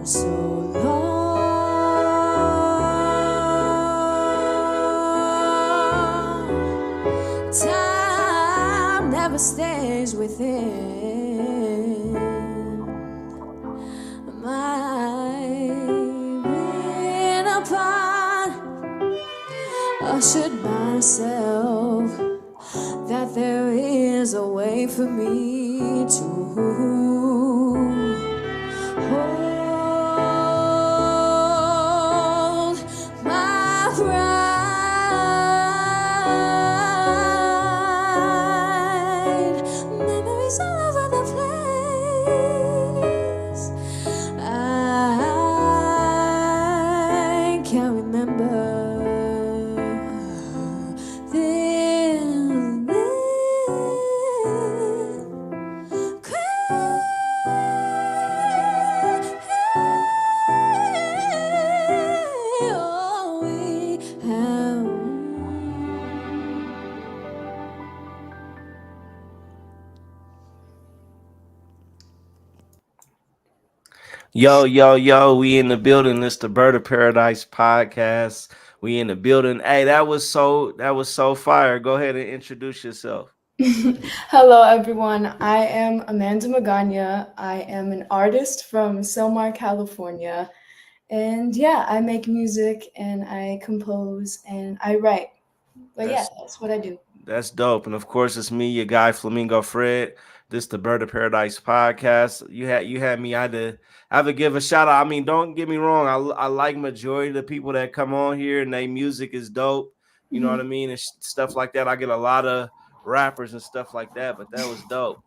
so long. Time never stays within my being upon. Assured myself that there is a way for me to hold my pride. Memories all over the place. I can't remember. Yo, yo, yo, we in the building. It's the Bird of Paradise podcast. We in the building. Hey, that was so fire. Go ahead and introduce yourself. Hello, everyone. I am Amanda Magana. I am an artist from Selmar, California. And yeah, I make music and I compose and I write. But yeah, That's that's what I do. that's dope. And of course, it's me, your guy Flamingo Fred. This the Bird of Paradise podcast. You had me. I had to give a shout out. I mean, don't get me wrong. I like majority of the people that come on here and they music is dope. You know what I Mhm. mean and stuff like that. I get a lot of rappers and stuff like that, but that was dope.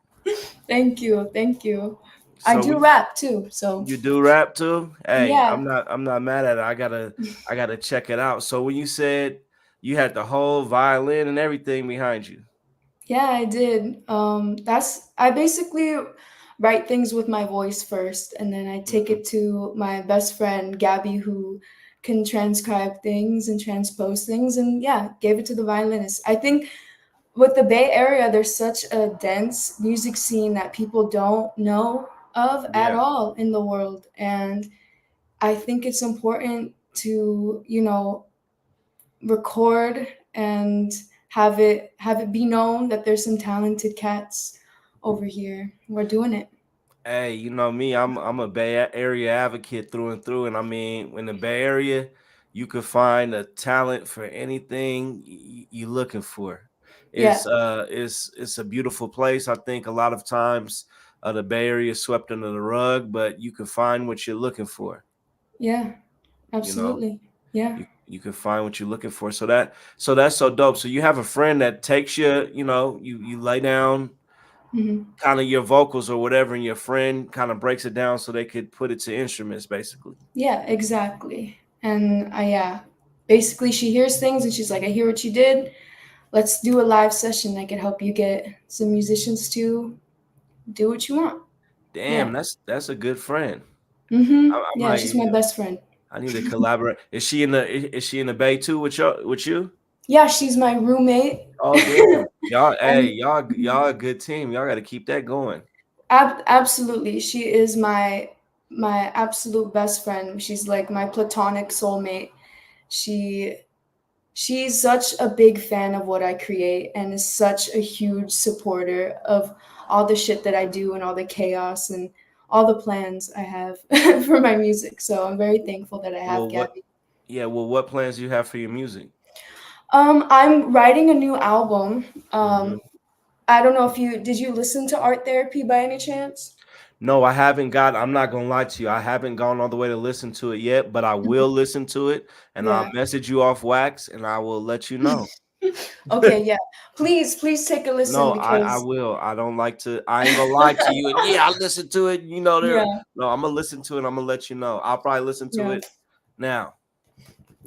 Thank you. Thank you. I So do we rap too. So You do rap too? Hey, yeah, I'm not mad at it. I gotta check it out. So when you said you had the whole violin and everything behind you. yeah, I did. I basically write things with my voice first, and then I take Mhm. it to my best friend Gabby, who can transcribe things and transpose things, and yeah, gave it to the violinist. I think with the Bay Area, there's such a dense music scene that people don't know of at Yeah. all in the world, and I think it's important to record and have it be known that there's some talented cats over here. We're doing it. Hey, you know me, I'm a Bay Area advocate through and through. And I mean, in the Bay Area, you could find a talent for anything you're looking for. Yeah, It's a beautiful place. I think a lot of times the Bay Area is swept under the rug, but you can find what you're looking for, yeah, you know. absolutely. Yeah. You can find what you're looking for. So that's so dope. So you have a friend that takes you, you lay down Hmm. kind of your vocals or whatever, and your friend kind of breaks it down so they could put it to instruments, basically. Yeah, exactly. And yeah, basically she hears things and she's like, I hear what you did. Let's do a live session. I could help you get some musicians to do what you want. Yeah. Damn, that's a good friend. I Yeah, she's my might best friend. I need to collaborate. Is she in the Bay too with you? Yeah, she's my roommate. Oh damn. Y'all, hey, And y'all a good team. Y'all got to keep that going. absolutely, she is my absolute best friend. She's like my platonic soulmate. She she's such a big fan of what I create and is such a huge supporter of all the shit that I do and all the chaos and all the plans I have for my music. So I'm very thankful that I have Well, what? Gabby. Yeah. Well, what plans do you have for your music? I'm writing a new album. Hmm. I don't know if you listen to Art Therapy by any chance? No, I haven't got. I'm not gonna lie to you. I haven't gone all the way to listen to it yet, but I will listen to it, and I'll Yeah. message you off wax, and I will let you know. Okay, yeah. Please take a listen No, I because will. I don't like to. I ain't gonna lie to you. And yeah, I listen to it. There. yeah, No, I'm gonna listen to it. I'm gonna let you know. I'll probably listen to yeah. it now.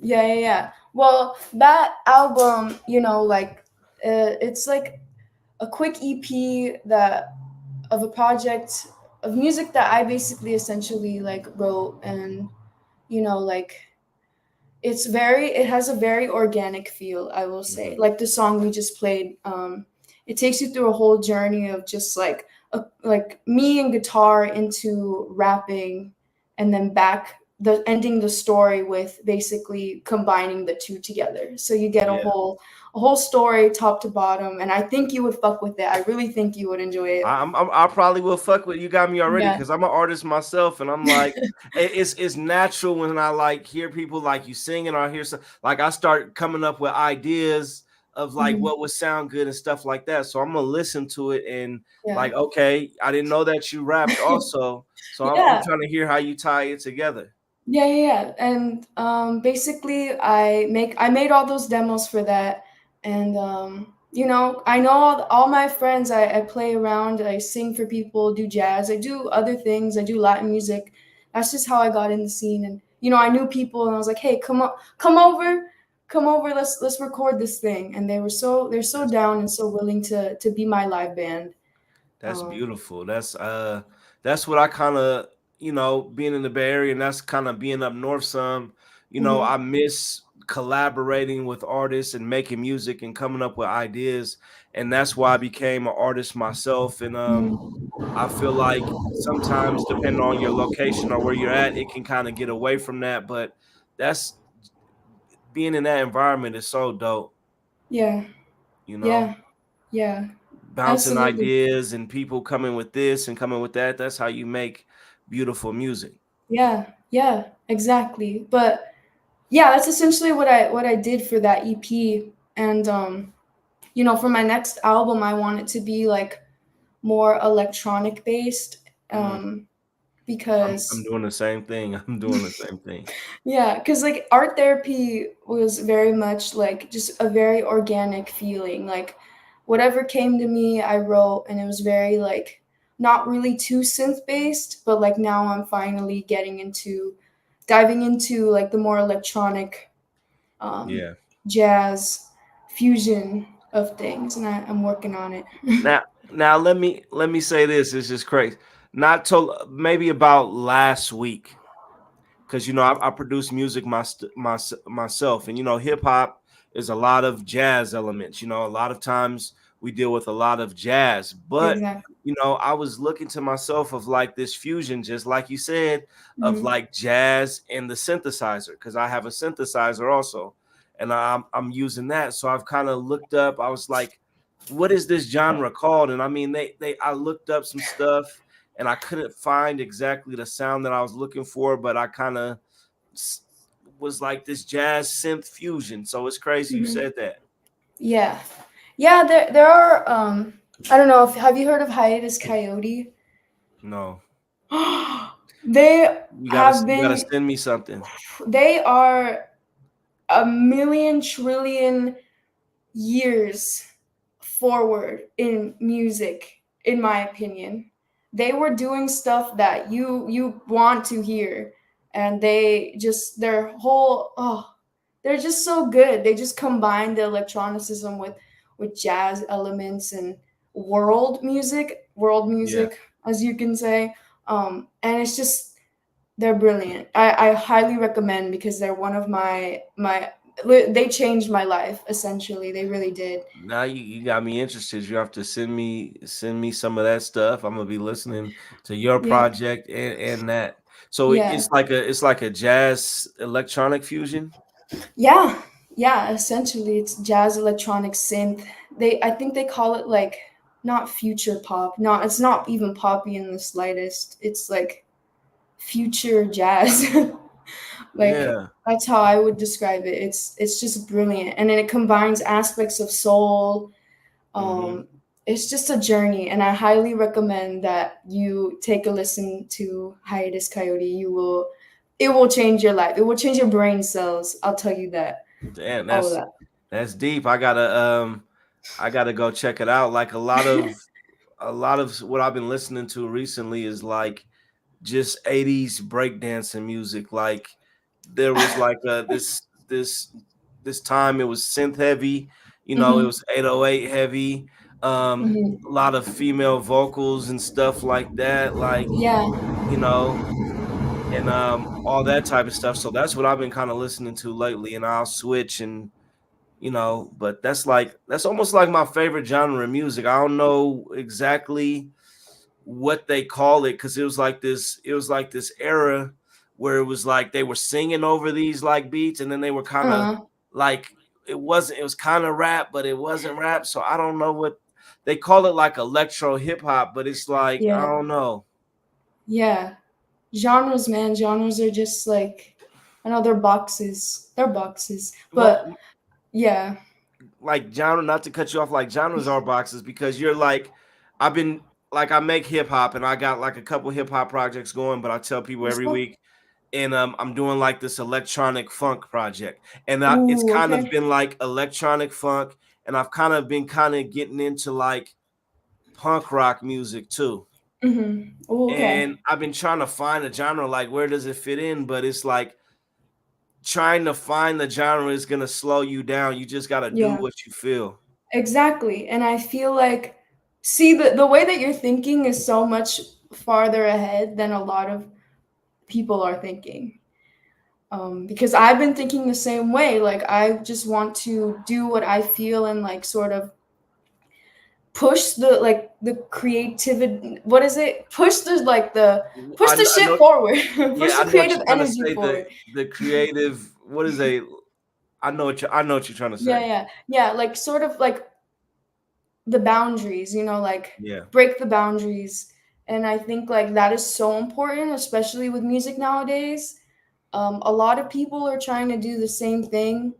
Yeah. Well, that album, it's like a quick EP that of a project of music that I basically essentially like wrote and like it has a very organic feel, I will say. Hmm. Like the song we just played, it takes you through a whole journey of just like me and guitar into rapping and then back the ending the story with basically combining the two together. So you get Yeah. a whole story top to bottom, and I think you would fuck with it. I really think you would enjoy it. I probably will fuck with you. Got me already Yeah. because I'm an artist myself, and I'm like, it's natural when I like hear people like you singing or I hear some like I start coming up with ideas of like Mhm. what would sound good and stuff like that. So I'm gonna listen to it and Yeah. like, okay, I didn't know that you rapped also, so I'm Yeah. trying to hear how you tie it together. Yeah, yeah, yeah. And basically, I made all those demos for that, and you know, I know all my friends. I play around. I sing for people. Do jazz. I do other things. I do Latin music. That's just how I got in the scene. And you know, I knew people, and I was like, "Hey, come over, come over. Let's record this thing." And they're so That's down and so willing to be my live band. That's Um, beautiful. That's what I kind of, being in the Bay Area and that's kind of being up north some, mhm, I miss collaborating with artists and making music and coming up with ideas. And that's why I became an artist myself. And mhm. I feel like sometimes depending on your location or where you're at, it can kind of get away from that. But that's being in that environment is so dope, Yeah, you know. yeah, yeah. Bouncing Absolutely. ideas and people coming with this and coming with that. That's how you make beautiful music. Yeah, yeah, exactly. But yeah, that's essentially what I did for that EP. And you know, for my next album, I want it to be like more electronic based. Mm, Um, I'm because doing the same thing. I'm doing the same thing. yeah, because like art therapy was very much like just a very organic feeling. Like whatever came to me, I wrote, and it was very like not really too synth based, but like now I'm finally getting into diving into like the more electronic um, Yeah. jazz fusion of things, and I'm working on it. Now, now let me say this. It's just crazy. Not till maybe about last week. Because I produce music myself, and hip hop is a lot of jazz elements. A lot of times we deal with a lot of jazz, but Exactly. I was looking to myself of like this fusion, just like you said, of Hmm. like jazz and the synthesizer, because I have a synthesizer also, and I'm using that. So I've kind of looked up. I was like, what is this genre called? And I mean, they I looked up some stuff and I couldn't find exactly the sound that I was looking for, but I kind of was like this jazz synth fusion. So it's crazy you Hmm. said that. Yeah, yeah. There are. I don't know if have you heard of Hiatus Coyote? No, They you gotta have you gotta been. send me something. They are a million trillion years forward in music, in my opinion. They were doing stuff that you want to hear, and they just their whole they're just so good. They just combine the electronicism with jazz elements and world Yeah. music, as you can say. And it's just they're brilliant. I highly recommend because they're one of my they changed my life essentially. They really did. Now you got me interested. You have to send me some of that stuff. I'm gonna be listening to your Yeah. project and that. So Yeah. it's like a jazz electronic fusion. Yeah. Yeah, essentially it's jazz electronic synth. I think they call it like not future pop. No, it's not even poppy in the slightest. It's like future jazz. Like Yeah. that's how I would describe it. It's just brilliant. And then it combines aspects of soul. Hmm. Um it's just a journey, and I highly recommend that you take a listen to Hiatus Coyote. It will change your life. It will change your brain cells. I'll tell you that. Damn, All of that. that's deep. I gotta go check it out. Like a lot of what I've been listening to recently is like just 80s breakdancing music. Like there was like this time it was synth heavy, it Hmm. was 808 heavy, Hmm. a lot of female vocals and stuff like that, like, Yeah. you know, and all that type of stuff. So that's what I've been kind of listening to lately, and I'll switch and but that's almost like my favorite genre of music. I don't know exactly what they call it because it was like this era where it was like they were singing over these like beats, and then they were kind of Uh-huh. like it was kind of rap, but it wasn't rap. So I don't know what they call it, like electro hip hop, but it's like I Yeah. don't know. Yeah. Genres, man. Genres are just like, I know they're boxes. They're boxes. But Well, yeah. like genre, not to cut you off, like genres are boxes because you're like, I've been like I make hip hop and I got like a couple hip hop projects going, but I tell people every Respect. week, and I'm doing like this electronic funk project, and it's Ooh, kind of okay. been like electronic funk, and I've kind of been kind of getting into like punk rock music too. Mm-hmm. Ooh, okay. And I've been trying to find a genre, like where does it fit in? But it's like trying to find the genre is gonna slow you down. You just gotta do Yeah. what you feel. Exactly. And I feel like, see, the way that you're thinking is so much farther ahead than a lot of people are thinking. Because I've been thinking the same way. Like, I just want to do what I feel and like sort of push the creativity. What is it? Push the I shit know, forward. yeah, Push I the know what creative you're trying to energy say. forward. The creative, what is a? I know what you're trying to Yeah, say. yeah, yeah. Like sort of like the boundaries, like Yeah, break the boundaries. And I think like that is so important, especially with music nowadays. A lot of people are trying to do the same thing,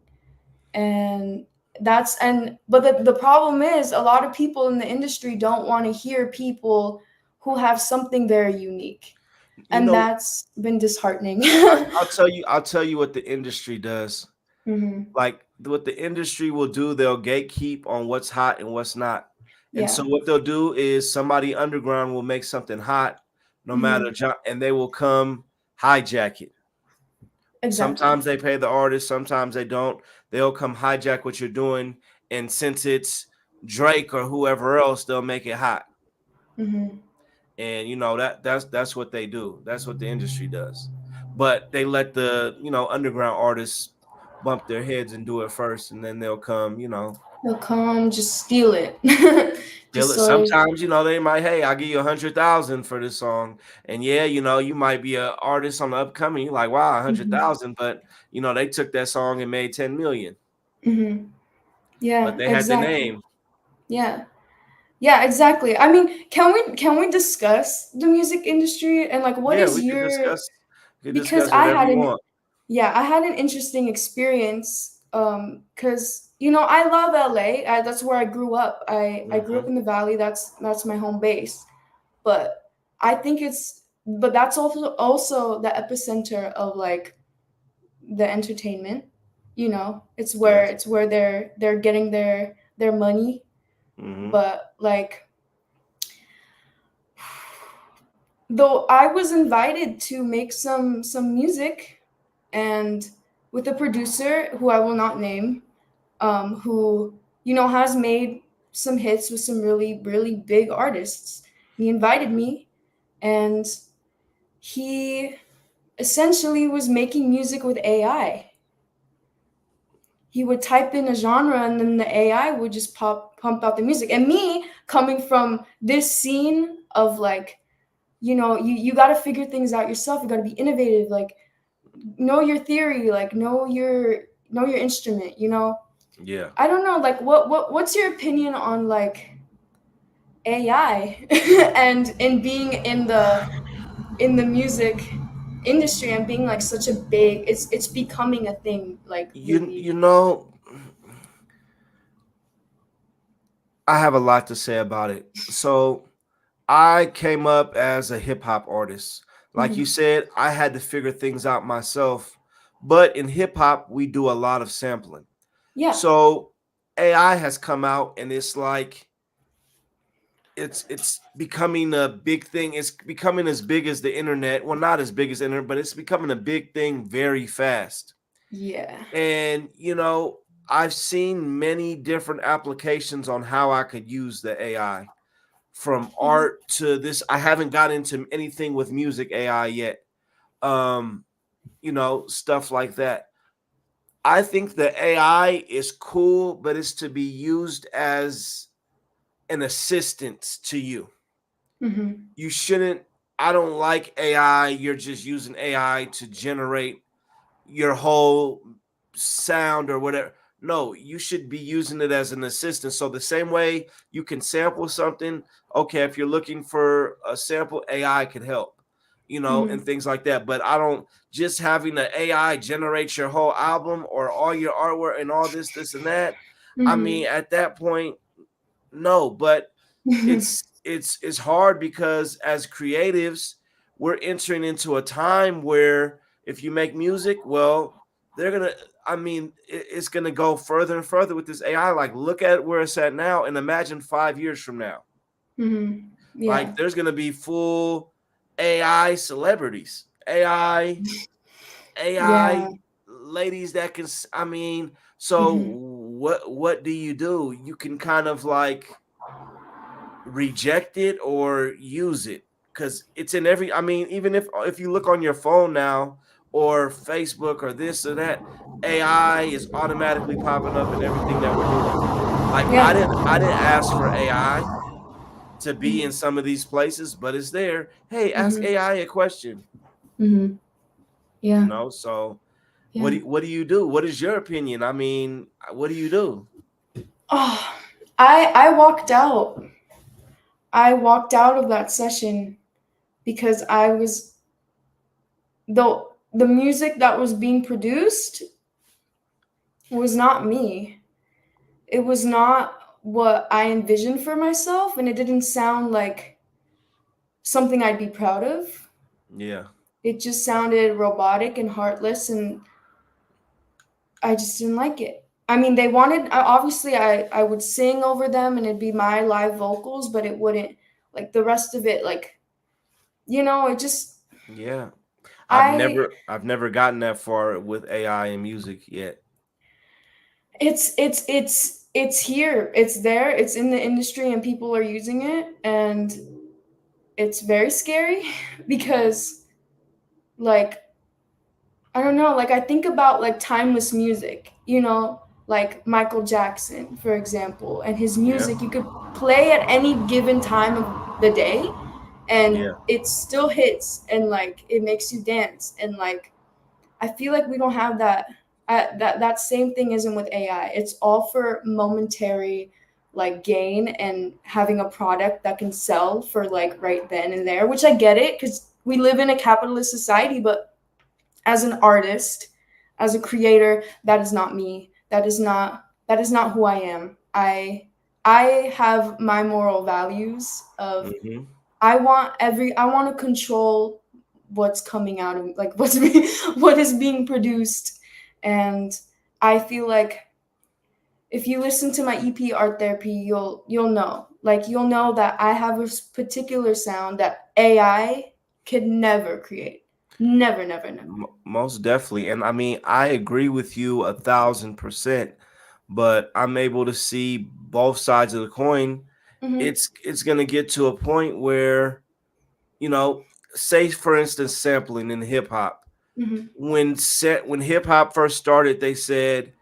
and but the problem is a lot of people in the industry don't want to hear people who have something very unique, you and know, that's been disheartening. I'll tell you what the industry does. Hmm. Like what the industry will do, they'll gatekeep on what's hot and what's not. And so Yeah. what they'll do is somebody underground will make something hot, no matter Hmm. and they will come hijack it. Exactly. Sometimes they pay the artist, sometimes they don't. They'll come hijack what you're doing, and since it's Drake or whoever else, they'll make it hot. Hmm. And that's what they do. That's what the industry does. But they let the underground artists bump their heads and do it first, and then they'll come, They'll come just steal it. steal Just it. sort of. Sometimes they might, hey, I'll give you 100,000 for this song, and yeah, you might be an artist on the upcoming. You're like, wow, a hundred Hmm. thousand, but they took that song and made 10 million, Hmm. but Yeah, they had the exactly. name. Yeah. Yeah, exactly. I mean, can we discuss the music industry and like what Yeah, is your, we could because discuss whatever you want. I had an interesting experience cuz I love LA. That's where I grew up. I grew up Hmm. in the valley. That's my home base. But I think but that's also the epicenter of like the entertainment. It's where Yes. they're getting their money. Hmm. But like, though I was invited to make some music, and with a producer who I will not name, who has made some hits with some really really big artists. He invited me, and he essentially was making music with AI. He would type in a genre, and then the AI would just pump out the music. And me coming from this scene of like, you got to figure things out yourself. You got to be innovative. Like, know your theory. Like, know your instrument. Yeah. I don't know. Like, what's your opinion on like AI and in being in the music industry and being like such a big, it's becoming a thing like You lately. you know, I have a lot to say about it. So I came up as a hip hop artist. Like you Hmm. said, I had to figure things out myself. But in hip hop, we do a lot of sampling. Yeah. So AI has come out and it's like it's becoming a big thing. It's becoming as big as the internet. Well, not as big as internet, but it's becoming a big thing very fast. Yeah. And I've seen many different applications on how I could use the AI, from Hmm. art to this. I haven't got into anything with music AI yet. Um, stuff like that. I think the AI is cool, but it's to be used as an assistant to you. Hmm. You shouldn't. I don't like AI. You're just using AI to generate your whole sound or whatever. No, you should be using it as an assistant. So the same way you can sample something, okay, if you're looking for a sample, AI can help, and Mhm. things like that. But I don't just having the AI generate your whole album or all your artwork and all this, and that. I mean, Mhm. at that point, no, but Mhm. it's hard because as creatives, we're entering into a time where if you make music, well, they're gonna. I mean, it's gonna go further and further with this AI. Like, look at where it's at now, and imagine 5 years from now. Mhm. Like, Yeah. there's gonna be full AI celebrities, Yeah. AI ladies that can. I mean, so Mhm. what do? You can kind of like reject it or use it because it's in every. I mean, even if you look on your phone now or Facebook or this or that, AI is automatically popping up in everything that we're doing. Like, i Yeah. didn't i didn't ask for AI to be in Mhm. some of these places, but it's there. Hey, ask Mhm. AI a question. Mhm. Yeah. So Yeah. what do you do? What is your opinion? I mean, what do you do? Oh, I walked out. I walked out of that session because the music that was being produced was not me. It was not what I envisioned for myself, and it didn't sound like something I'd be proud of. Yeah. It just sounded robotic and heartless, and I just didn't like it. I mean, they wanted obviously I would sing over them and it'd be my live vocals, but it wouldn't like the rest of it like it just Yeah. i've I never i've never gotten that far with AI and music yet. it's here. It's there. It's in the industry and people are using it and it's very scary because like I don't know, like I think about like timeless music, like Michael Jackson, for example, and his Yeah. music you could play at any given time of the day and Yeah. it still hits and like it makes you dance and like I feel like we don't have that that same thing isn't with AI. It's all for momentary like gain and having a product that can sell for like right then and there, which I get it cuz we live in a capitalist society, but as an artist, as a creator, that is not me. That is not who I am. I have my moral values of Hmm. I want to control what's coming out of like what is being produced and I feel like if you listen to my EP Art Therapy, you'll know. Like you'll know that I have a particular sound that AI could never create. Never, never, never. Most definitely. And I mean, I agree with you 1,000%, but I'm able to see both sides of the coin. Mhm. It's gonna get to a point where, you know, say for instance, sampling in hip hop. Mhm. When hip hop first started, they said,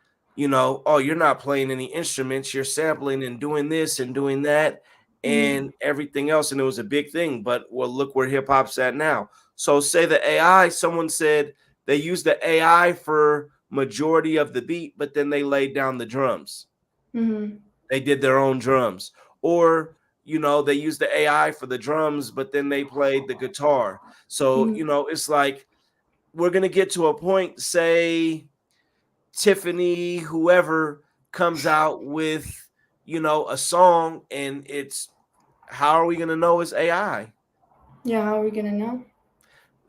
oh, you're not playing any instruments, you're sampling and doing this and doing that Mhm. and everything else, and it was a big thing. But well, look where hip hop's at now. So say the AI, someone said they used the AI for majority of the beat, but then they laid down the drums. Mhm. They did their own drums, or they used the AI for the drums, but then they played the guitar. So Mhm. it's like we're gonna get to a point, say Tiffany, whoever comes out with, a song, and it's how are we gonna know it's AI? Yeah, how are we gonna know?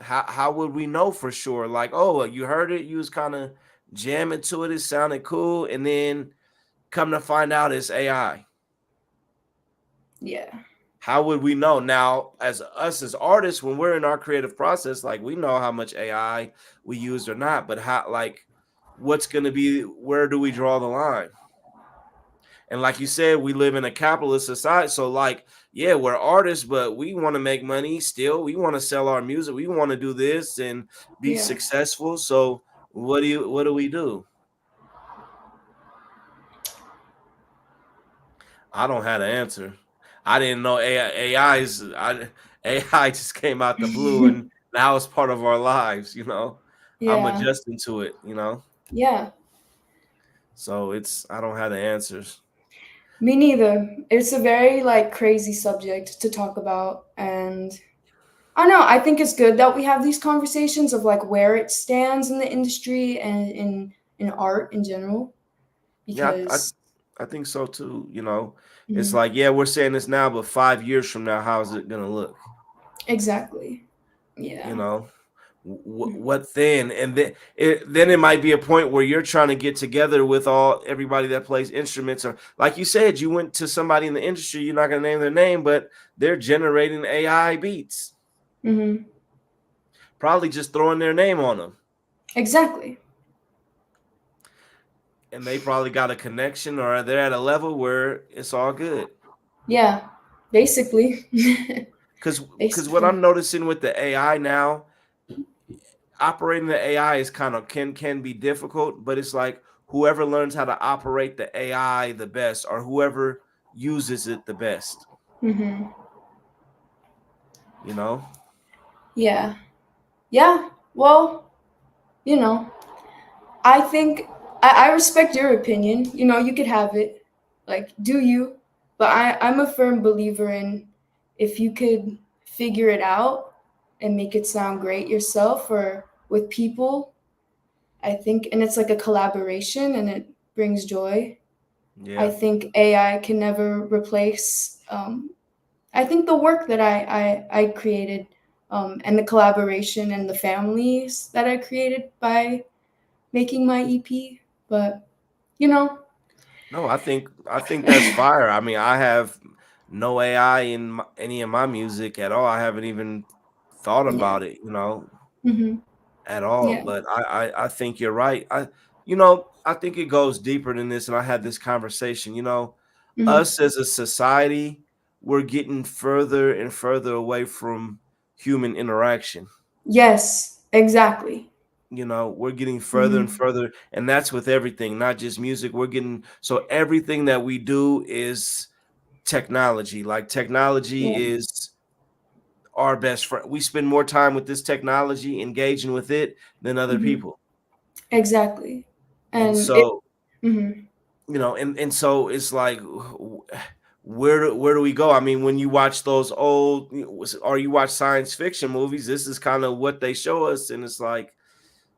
How would we know for sure? Like, oh, you heard it, you was kind of jamming to it, it sounded cool, and then come to find out it's AI. Yeah. How would we know? Now, as us as artists, when we're in our creative process, like we know how much AI we used or not, but how, like, what's going to be, where do we draw the line? And like you said, we live in a capitalist society. So, like, yeah, we're artists, but we want to make money still. We want to sell our music. We want to do this and be Yeah. successful. So, what do we do? I don't have the answer. I didn't know AI is. AI just came out the blue and now it's part of our lives, I'm Yeah. adjusting to it. Yeah. So I don't have the answers. Me neither. It's a very like crazy subject to talk about, and I don't know. I think it's good that we have these conversations of like where it stands in the industry and in art in general Yeah, because I think so too. It's mhm, like, yeah, we're saying this now, but 5 years from now, how's it gonna look? exactly. Yeah. You know, Mhm. what then? And then it might be a point where you're trying to get together with everybody that plays instruments, or like you said, you went to somebody in the industry. You're not gonna name their name, but they're generating AI beats, Mhm. probably just throwing their name on them, Exactly. and they probably got a connection, or they're at a level where it's all good. Yeah. Basically. Because what Basically. I'm noticing with the AI now, operating the AI is kind of can be difficult, but it's like whoever learns how to operate the AI the best, or whoever uses it the best, Mhm. you know? Yeah. Yeah. Well, you know, I think I respect your opinion. You know, you could have it. Like, do you? But I'm a firm believer in if you could figure it out and make it sound great yourself or with people, I think, and it's like a collaboration and it brings joy. I Yeah. think AI can never replace, I think, the work that I created and the collaboration and the families that I created by making my EP. But you know, No, I think that's fire. I mean, I have no AI in any of my music at all. I haven't even thought yeah, about it, hmm at all. yeah, But I think you're right. I think it goes deeper than this, and I had this conversation. hmm Us as a society, we're getting further and further away from human interaction. yes, exactly. We're getting further and Hmm further, and that's with everything, not just music. We're getting so everything that we do is technology. Like technology Yeah, is our best friend. We spend more time with this technology, engaging with it, than other hmm people. exactly. And And it, so, hmm and so it's like, where do we go? I mean, when you watch those old, or you watch science fiction movies, this is kind of what they show us, and it's like,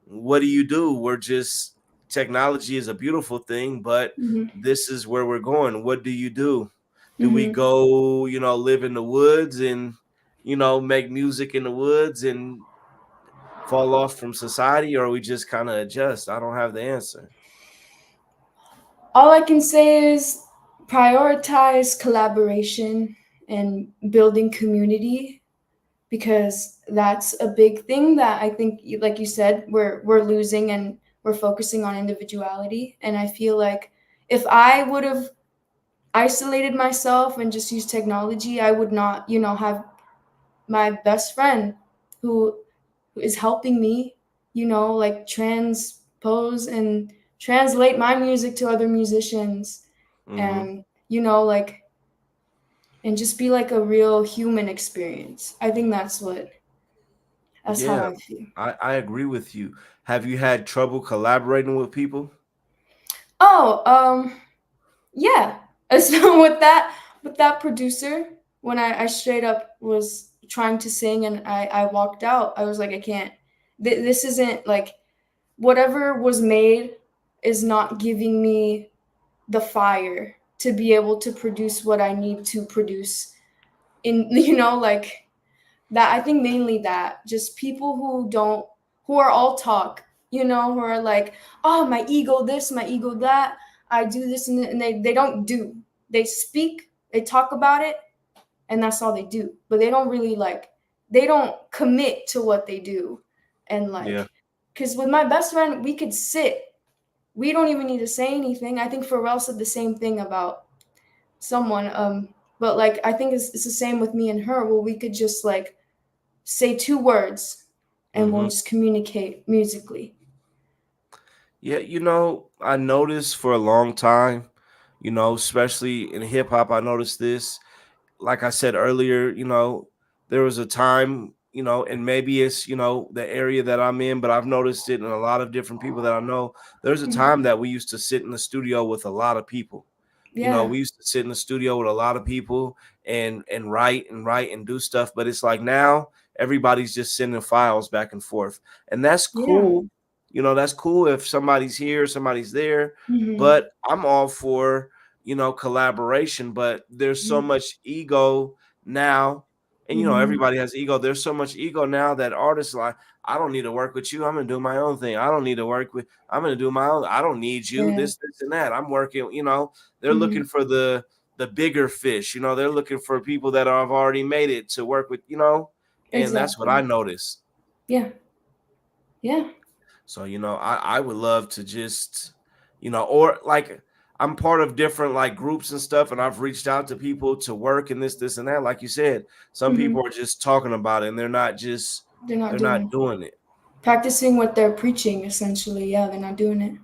what do you do? We're just Technology is a beautiful thing, but hmm this is where we're going. What do you do? Do we hmm go, live in the woods and make music in the woods and fall off from society, or we just kind of adjust? I don't have the answer. all I can say is prioritize collaboration and building community because that's a big thing that I think, like you said, we're losing and we're focusing on individuality. And I feel like if I would have isolated myself and just used technology, I would not, have my best friend who is helping me, like transpose and translate my music to other musicians Hmm. and, like, and just be like a real human experience. I think that's how Yeah, I feel. I agree with you. Have you had trouble collaborating with people? Oh, yeah. So with that producer, when I straight up was trying to sing and I walked out, I was like, I can't. This isn't like whatever was made is not giving me the fire to be able to produce what I need to produce in like that. I think mainly that just people who are all talk, who are like, oh, my ego this, my ego that, I do this, and they don't do. They speak, they talk about it, and that's all they do, but they don't really like, they don't commit to what they do. And Yeah. like, because with my best friend we could sit, we don't even need to say anything. I think Pharrell said the same thing about someone, but like I think it's the same with me and her, where we could just like say two words and we'll Hmm. just communicate musically. Yeah, I noticed for a long time, especially in hip hop, I noticed this. Like I said earlier, there was a time, and maybe it's, the area that I'm in, but I've noticed it in a lot of different people that I know. There's a Mhm. time that we used to sit in the studio with a lot of people. Yeah. We used to sit in the studio with a lot of people and write and do stuff, but it's like now everybody's just sending files back and forth. And that's Yeah. cool. That's cool if somebody's here, somebody's there, Mhm. but I'm all for, collaboration, but there's so Mhm. much ego now. And Mhm. everybody has ego. There's so much ego now that artists like, I don't need to work with you. I'm gonna do my own thing. I don't need to work with. I'm gonna do my own. I don't need you. Yeah. This, and that. I'm working. They're Mhm. looking for the bigger fish. They're looking for people that have already made it to work with. And that's what I Exactly. noticed. Yeah. Yeah. So, I would love to just, or like I'm part of different like groups and stuff, and I've reached out to people to work and this, and that. Like you said, some Mhm. people are just talking about it and They're not they're not doing doing it. practicing what they're preaching essentially. Yeah, they're not doing it.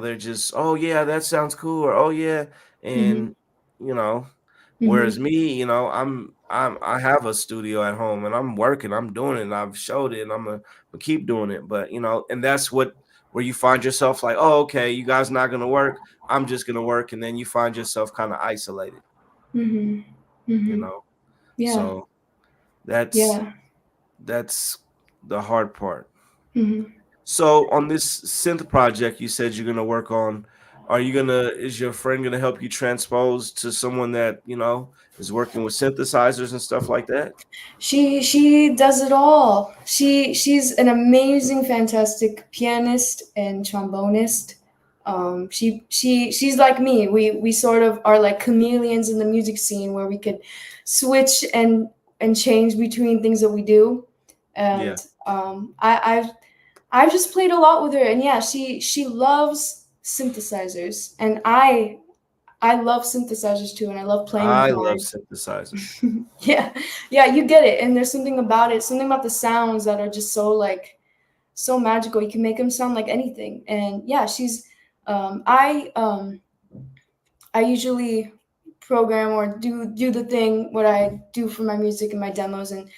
They're just, oh yeah, that sounds cool, or oh yeah, Mhm. and you know, whereas Mhm. me, I have a studio at home and I'm working, I'm doing it, and I've showed it, and I'm gonna keep doing it. But and that's where you find yourself like, oh, okay, you guys not gonna work, I'm just gonna work, and then you find yourself kind of isolated, Mhm. you Mhm. know. Yeah. So that's Yeah. that's the hard part. Mhm. So on this synth project you said you're gonna work on, is your friend gonna help you transpose to someone that, is working with synthesizers and stuff like that? She does it all. She's an amazing, fantastic pianist and trombonist. She's like me. We sort of are like chameleons in the music scene where we could switch and change between things that we do. Yeah. And I've just played a lot with her, and yeah, she loves synthesizers, and I love synthesizers too, and I love playing with I love mine. synthesizers. Yeah, yeah, you get it. And there's something about the sounds that are just so like so magical. You can make them sound like anything. And yeah, she's um I um I usually program or do the thing what I do for my music and my demos, and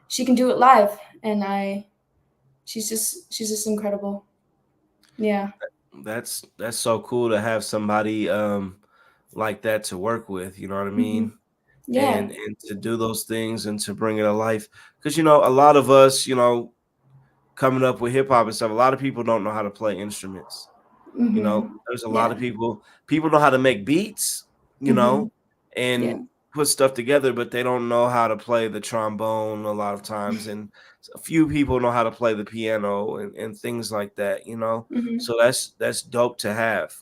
she can do it live, and I she's just incredible. Yeah. That's so cool to have somebody like that to work with, you know what I Hmm. mean? Yeah. And to do those things and to bring it to life. Because a lot of us, coming up with hip hop and stuff, a lot of people don't know how to play instruments. Hmm. There's a lot Yeah. of people know how to make beats, Hmm. Yeah. and put stuff together, but they don't know how to play the trombone a lot of times. And a few people know how to play the piano and things like that. Hmm. So that's dope to have.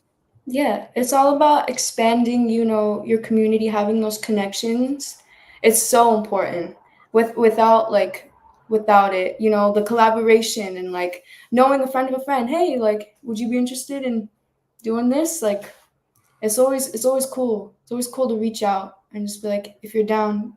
Yeah, it's all about expanding, your community, having those connections. It's so important. Without it, the collaboration and like knowing a friend of a friend, hey, like, would you be interested in doing this? Like, it's always cool. It's always cool to reach out and just be like, if you're down,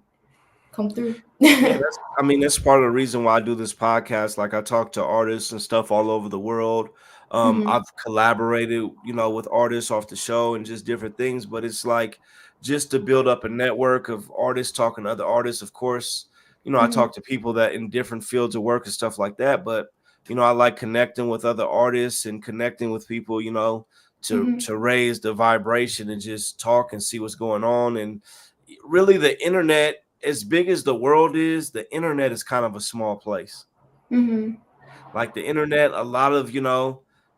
come through. Yeah, that's part of the reason why I do this podcast. Like I talk to artists and stuff all over the world. Hmm. I've collaborated, with artists off the show and just different things, but it's like just to build up a network of artists talking to other artists. Of course, I Hmm. talk to people that in different fields of work and stuff like that, but I like connecting with other artists and connecting with people, Hmm. to raise the vibration and just talk and see what's going on. And really the internet, as big as the world is, the internet is kind of a small place. Hmm. Like the internet, a lot of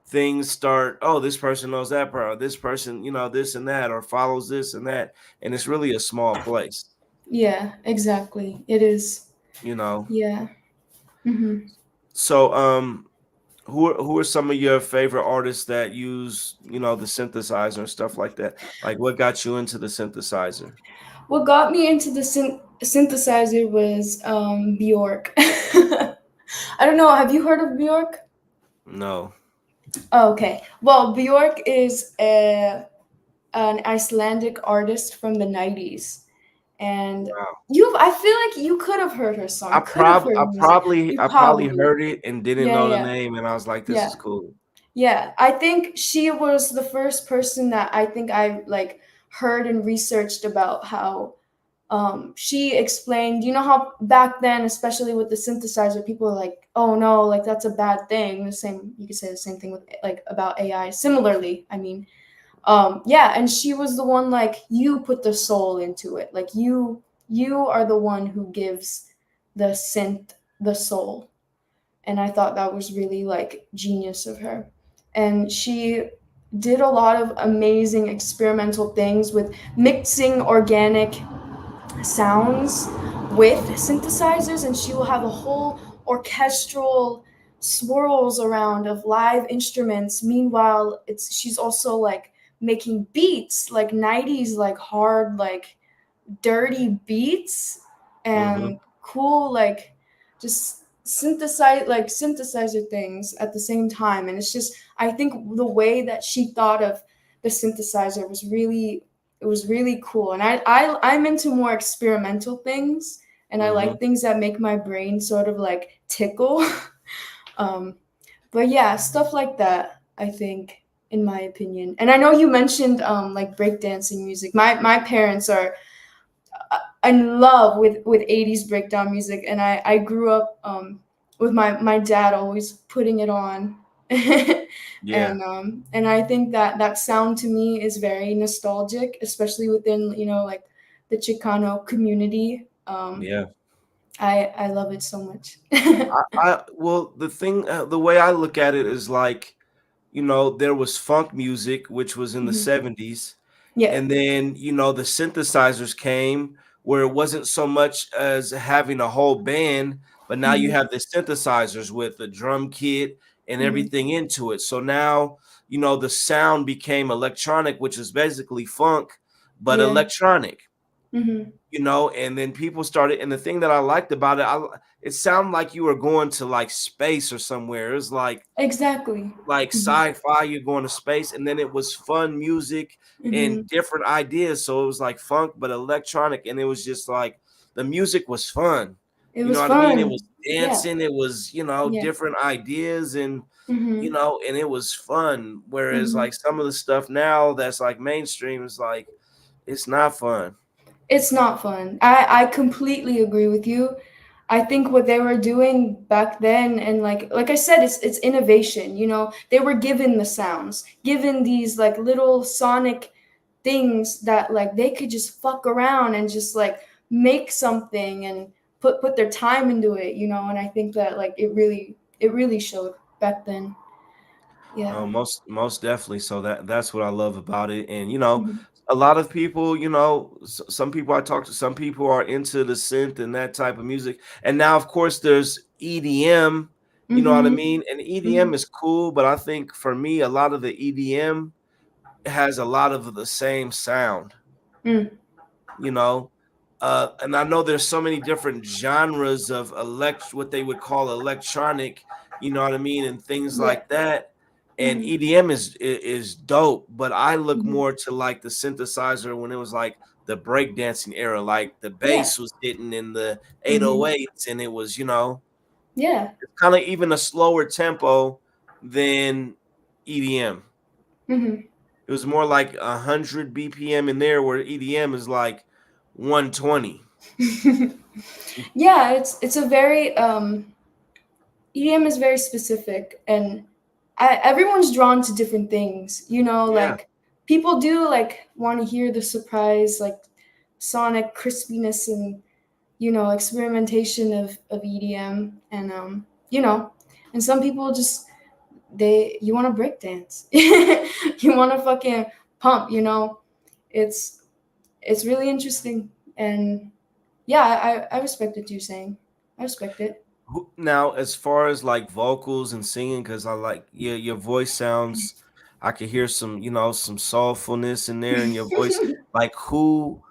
things start, oh, this person knows that part, or this person, this and that, or follows this and that, and it's really a small place. Yeah, exactly. It is. you know Yeah. Hmm. so who are some of your favorite artists that use the synthesizer and stuff like that? Like what got you into the synthesizer? What got me into the synthesizer was Bjork. I don't know. Have you heard of Bjork? No. Oh, okay. Well, Bjork is an Icelandic artist from the 90s. And Wow. I feel like you could have heard her song. I You could have prob heard I her music. probably You I probably probably. heard it and didn't Yeah, know the yeah. name, and I was like, this Yeah. is cool. Yeah. I think she was the first person that I think I like heard and researched about how She explained, you know how back then, especially with the synthesizer, people are like, oh no, like that's a bad thing. The same, you could say the same thing with like about AI. Similarly, I mean, yeah, and she was the one like, you put the soul into it, like you are the one who gives the synth the soul. And I thought that was really like genius of her. And she did a lot of amazing experimental things with mixing organic sounds with synthesizers, and she will have a whole orchestral swirls around of live instruments. Meanwhile, it's she's also like making beats, like 90s, like hard, like dirty beats, Mm-hmm. and cool, like just synthesizer things at the same time. And it's just, I think the way that she thought of the synthesizer was really, it was really cool. And I'm into more experimental things, and I Mm-hmm. like things that make my brain sort of like tickle. um but yeah, stuff like that, I think, in my opinion. And I know you mentioned like breakdancing music. My parents are in love with 80s breakdown music, and I grew up with my dad always putting it on. Yeah. And I think that that sound to me is very nostalgic, especially within, you know, like the Chicano community. Yeah. I love it so much. Well, the thing, the way I look at it is like, there was funk music, which was in the Mhm. 70s. Yeah. And then, the synthesizers came where it wasn't so much as having a whole band, but now you Hmm. have the synthesizers with the drum kit and Hmm. everything into it. So now, the sound became electronic, which is basically funk, but Yeah. electronic. Hmm. And then people started, and the thing that I liked about it, it sounded like you were going to like space or somewhere. It was Exactly. like Hmm. sci-fi, you're going to space, and then it was fun music and Hmm. different ideas. So it was like funk, but electronic, and it was just like the music was fun. It You know was what I mean? It was fun. Yeah. dancing, it was, Yeah. different ideas and Hmm. and it was fun. Whereas Hmm. like some of the stuff now that's like mainstream is like it's not fun. It's not fun. I completely agree with you. I think what they were doing back then, and like I said, it's innovation. You know, they were given the sounds, given these like little sonic things that like they could just fuck around and just like make something and put their time into it. You know, and I think that like it really showed back then. Yeah. Most definitely. So that's what I love about it. And Mhm. a lot of people, some people I talk to, some people are into the synth and that type of music. And now, of course, there's EDM. You know what I Mhm. mean? And EDM Mhm. is cool, but I think for me, a lot of the EDM has a lot of the same sound. Mm. you know and I know there's so many different genres of what they would call electronic, you know what I mean, and things Yeah. like that. And Mhm. EDM is dope, but I look Mhm. more to like the synthesizer when it was like the breakdancing era, like the Yeah. bass was hitting in the Mhm. 808s, and it was, Yeah. kind of even a slower tempo than EDM. Mhm. It was more like 100 BPM in there, where EDM is like 120. Yeah, it's a very EDM is very specific, and everyone's drawn to different things. You know, Yeah. like people do like want to hear the surprise, like sonic crispiness and, you know, experimentation of EDM, and you know, and some people just, they, you want to break dance, you want to fucking pump. You know, it's it's really interesting. And yeah, I respect what you're saying. I respect it. Now, as far as like vocals and singing, because I like your voice sounds, I could hear some, some soulfulness in there in your voice. Like who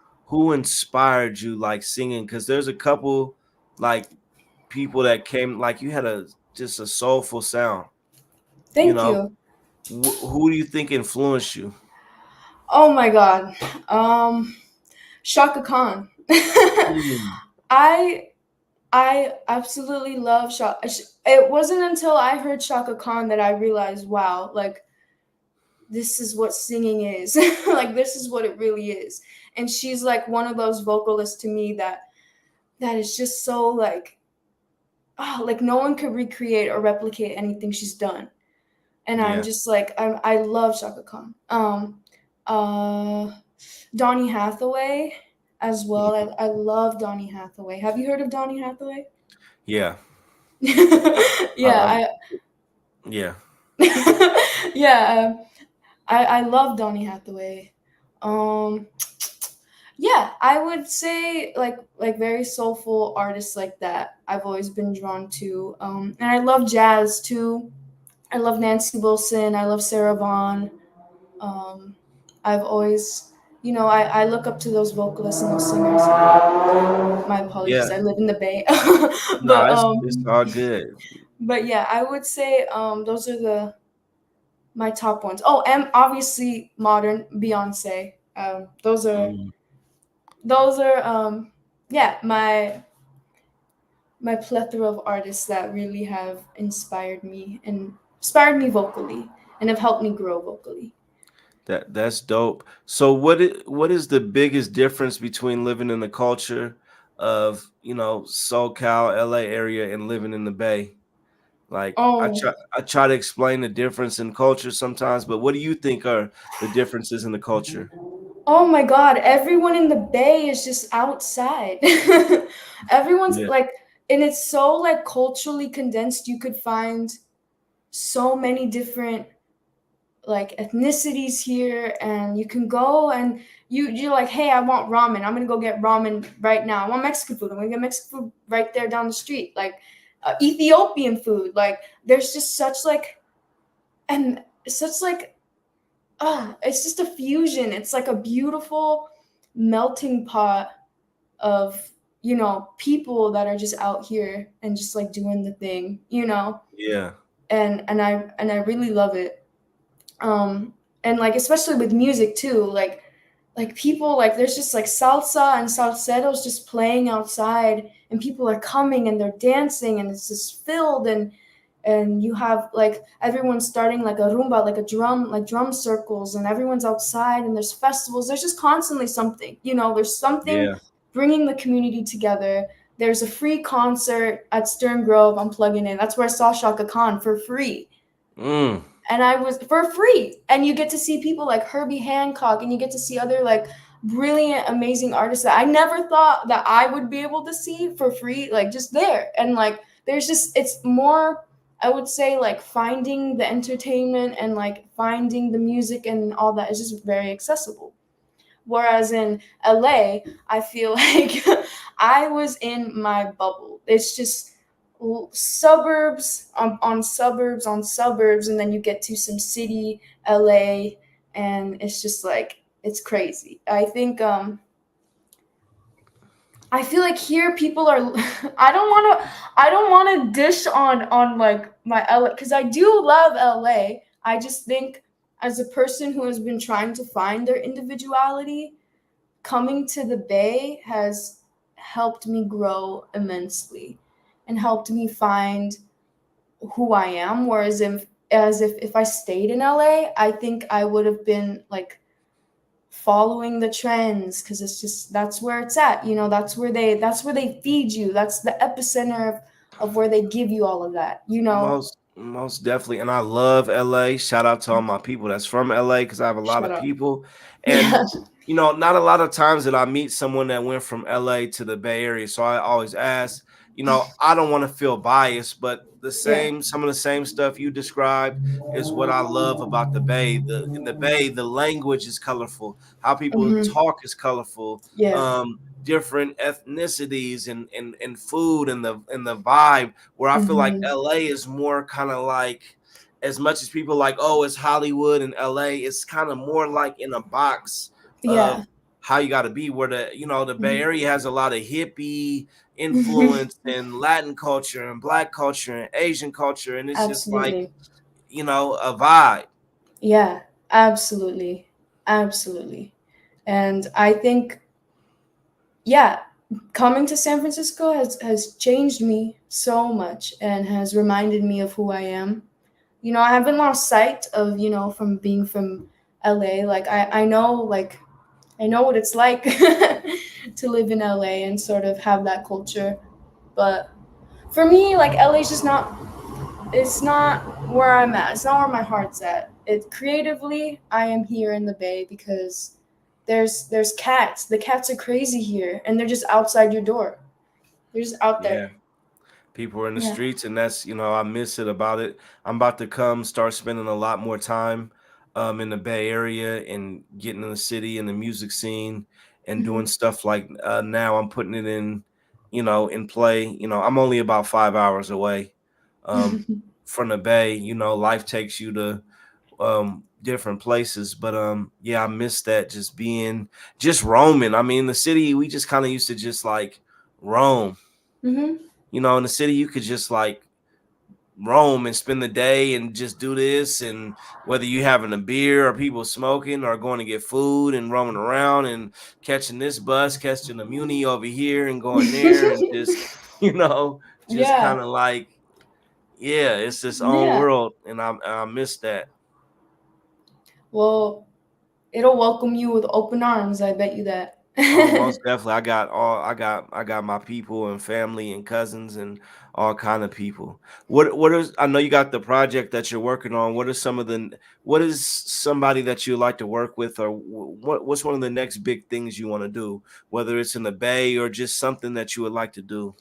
inspired you like singing? Because there's a couple like people that came, like you had a just a soulful sound. You Thank know, you. who do you think influenced you? Oh my god. Um Shaka Khan. Mm. I I absolutely love Shaka. It wasn't until I heard Shaka Khan that I realized, wow, like this is what singing is. Like this is what it really is. and she's like one of those vocalists to me that is just so like, oh, like no one could recreate or replicate anything she's done. And I'm Yeah. just like, I love Shaka Khan. Uh, Donny Hathaway as well. Yeah. I love Donny Hathaway. Have you heard of Donny Hathaway? Yeah. Yeah, I, yeah. yeah, I love Donny Hathaway. Um, yeah, I would say like very soulful artists like that. I've always been drawn to. And I love jazz too. I love Nancy Wilson. I love Sarah Vaughan. Um, I've always, I look up to those vocalists and those singers. My apologies. Yeah. I live in the Bay, No, but it's all good. yeah, I would say those are the my top ones. Oh, and obviously modern Beyonce. Mm. Those are yeah, my plethora of artists that really have inspired me vocally and have helped me grow vocally. That's dope. So what is the biggest difference between living in the culture of, SoCal, LA area and living in the Bay? Like Oh, I try to explain the difference in culture sometimes, but what do you think are the differences in the culture? oh my God! Everyone in the Bay is just outside. Everyone's Yeah. like, and it's so like culturally condensed. You could find so many different like ethnicities here, and you can go and you're like, hey, I want ramen. I'm gonna go get ramen right now. I want Mexican food. I'm gonna get Mexican food right there down the street. Like Ethiopian food. Like there's just such like and such like it's just a fusion. It's like a beautiful melting pot of people that are just out here and just like doing the thing. Yeah. And I really love it. And like especially with music too, like people like there's just like salsa and salseros just playing outside, and people are coming and they're dancing, and it's just filled, and you have like everyone starting like a rumba, like a drum circles, and everyone's outside, and there's festivals. There's just constantly something, there's something Yeah. bringing the community together. There's a free concert at Stern Grove. I'm plugging in. That's where I saw Shaka Khan for free, Mm. and I was for free. And you get to see people like Herbie Hancock, and you get to see other like brilliant, amazing artists that I never thought that I would be able to see for free, like just there. And like there's just it's more, I would say, like finding the entertainment and like finding the music and all that is just very accessible. Whereas in LA, I feel like I was in my bubble. It's just suburbs on suburbs on suburbs, and then you get to some city, LA, and it's just like it's crazy. I feel like here people are I don't want to dish on like my LA, cuz I do love LA. I just think as a person who has been trying to find their individuality, coming to the Bay has helped me grow immensely and helped me find who I am. Whereas if I stayed in LA, I think I would have been like following the trends, because it's just that's where it's at. That's where they feed you. That's the epicenter of where they give you all of that. Most definitely. And I love LA. Shout out to all my people that's from LA because I have a lot Shut of up. people. And Yeah. not a lot of times that I meet someone that went from LA to the Bay Area. So I always ask, I don't want to feel biased, but Yeah. some of the same stuff you described is what I love about the Bay. In the Bay, the language is colorful, how people Hmm. talk is colorful. Yeah. Different ethnicities and food and the vibe, where I feel like Hmm. LA is more kind of like, as much as people like, oh, it's Hollywood and LA, it's kind of more like in a box of Yeah. how you got to be. Where the Bay Mhm. Area has a lot of hippie influence and Latin culture and Black culture and Asian culture, and it's just like, Absolutely. a vibe. Yeah, absolutely. Absolutely. And I think, yeah, coming to San Francisco has changed me so much and has reminded me of who I am. I haven't lost sight of, from being from LA. Like I know like I know what it's like to live in LA and sort of have that culture. But for me, like LA's just not, it's not where I'm at. It's not where my heart's at. It creatively, I am here in the Bay because there's cats. The cats are crazy here and they're just outside your door. They're just out Yeah. there. People are in the Yeah. streets, and that's, I miss it about it. I'm about to start spending a lot more time in the Bay Area and getting in the city and the music scene and doing Mhm. stuff like now I'm putting it in, in play. I'm only about 5 hours away um from the Bay. Life takes you to different places, but yeah, I miss that, just roaming. I mean, the city, we just kind of used to just like roam. Mhm. In the city, you could just like roam and spend the day and just do this. And whether you having a beer or people smoking or going to get food and roaming around and catching this bus, catching a muni over here and going there and just, you know, just Yeah. kind of like, yeah, it's this own Yeah. world. And I miss that. Well, it'll welcome you with open arms, I bet you that. Oh, most definitely. I got my people and family and cousins and all kind of people. What is, I know you got the project that you're working on. What is somebody that you like to work with, or what's one of the next big things you want to do, whether it's in the Bay or just something that you would like to do?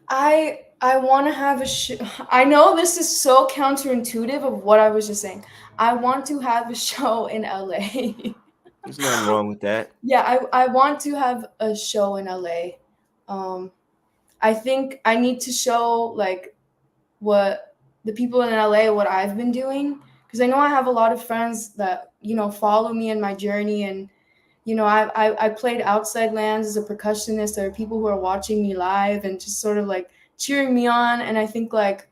I want to have a show. I know this is so counterintuitive of what I was just saying. I want to have a show in LA. There's nothing wrong with that. Yeah, I want to have a show in LA. Um, I think I need to show like what the people in LA what I've been doing because I know I have a lot of friends that follow me in my journey and I played outside lands as a percussionist. There are people who are watching me live and just sort of like cheering me on. And I think like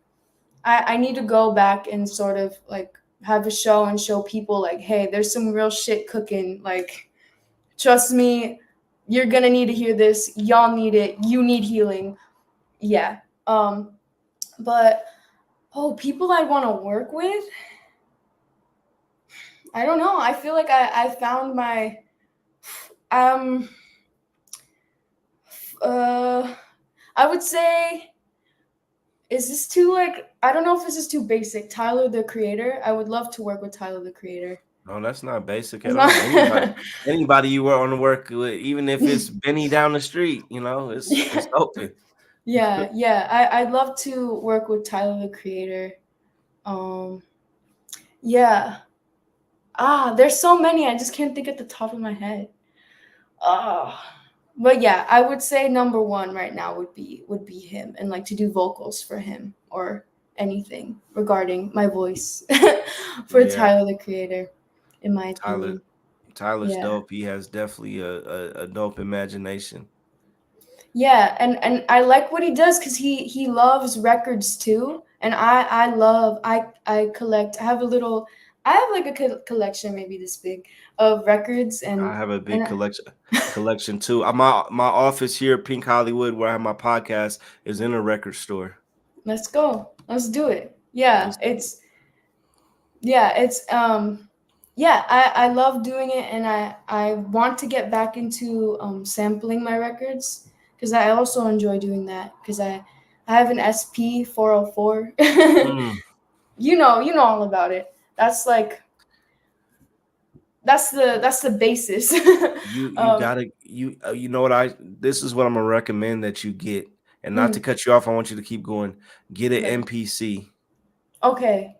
I need to go back and sort of like have a show and show people like, hey, there's some real shit cooking. Like, trust me, you're gonna need to hear this. Y'all need it. You need healing. Yeah. Um, but people I want to work with, I don't know. I feel like I found my um uh I would say, is this too like, I don't know if this is too basic. Tyler the Creator. I would love to work with Tyler the Creator. No, that's not basic It's at all. Anybody, not. anybody you want to work with, even if it's Benny down the street, it's Yeah, open. yeah. I'd love to work with Tyler the Creator. Um, yeah. There's so many. I just can't think at the top of my head. Ah, but yeah, I would say number one right now would be him, and like to do vocals for him or anything regarding my voice for Yeah, Tyler the Creator, in my Tyler. opinion. Tyler's Yeah. dope. He has definitely a dope imagination. Yeah, and I like what he does because he loves records too, and I love I collect. I have like a collection maybe this big of records I have a and big collection too. My office here, Pink Hollywood, where I have my podcast, is in a record store. let's go, let's do it. Yeah, It's it's yeah, I love doing it, and I want to get back into sampling my records because I also enjoy doing that because I have an SP 404. mm, You know all about it. That's like that's the basis. you um gotta you know what I this is what I'm gonna recommend that you get, and not to mm, cut you off. I want you to keep going. Get an right. MPC, Okay.